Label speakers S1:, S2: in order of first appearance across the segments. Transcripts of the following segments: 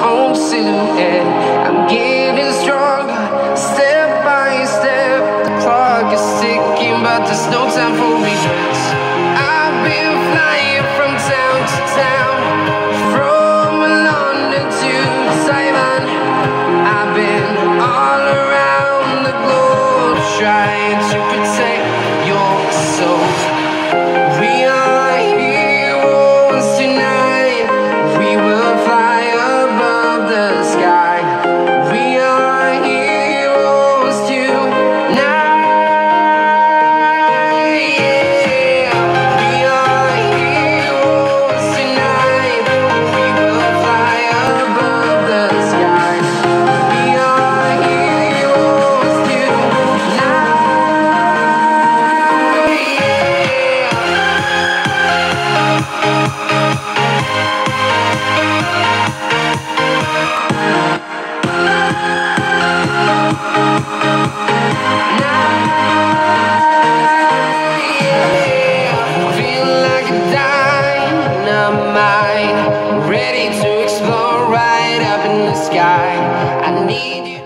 S1: own silhouette. I'm getting stronger, step by step. The clock is ticking, but there's no time for regrets. I've been flying from town to town, from London to Taiwan. I've been all around the globe, trying to protect your soul. We are heroes tonight. We will fly above the sky. We are heroes tonight. Yeah. We are heroes tonight. We will fly above the sky. We are heroes tonight. Feel like a dynamite, ready to explode right up in the sky. I need you to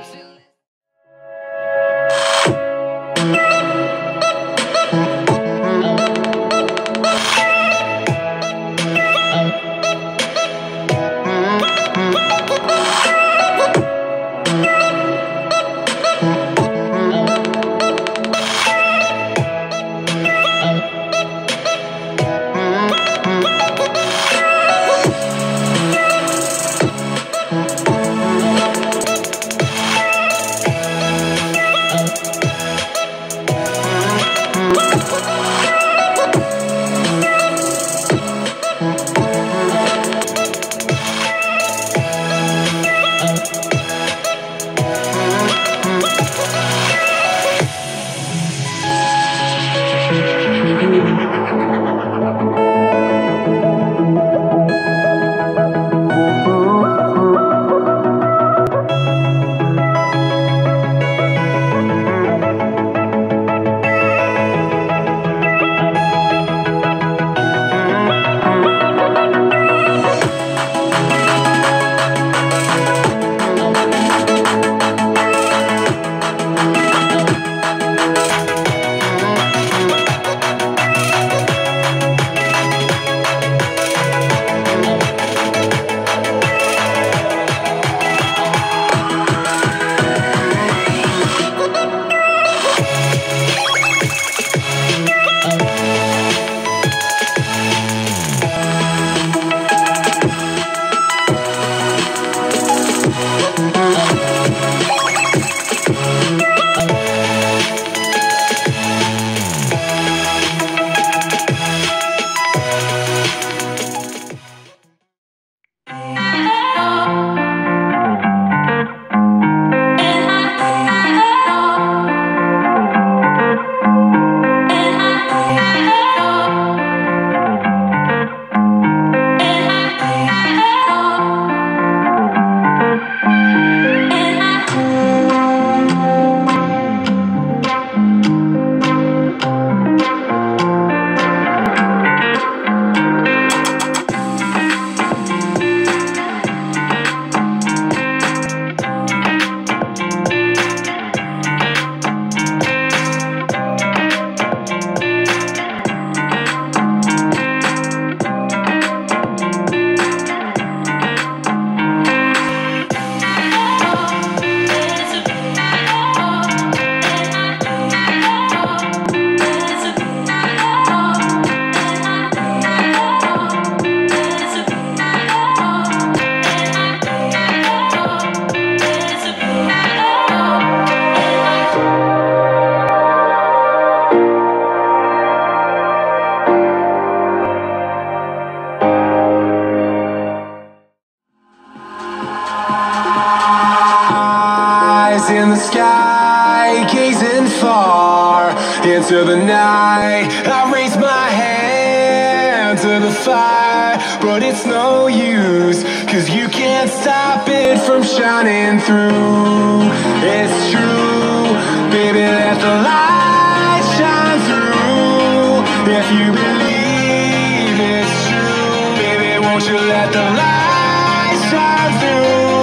S2: in the sky, gazing far into the night. I raise my hand to the fire, but it's no use, 'cause you can't stop it from shining through. It's true, baby, let the light shine through. If you believe it's true, baby, won't you let the light shine through?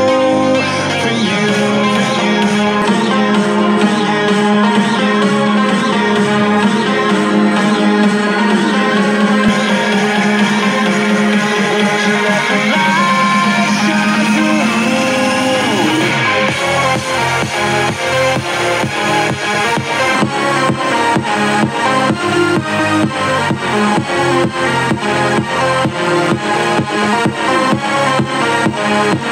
S2: Yeah.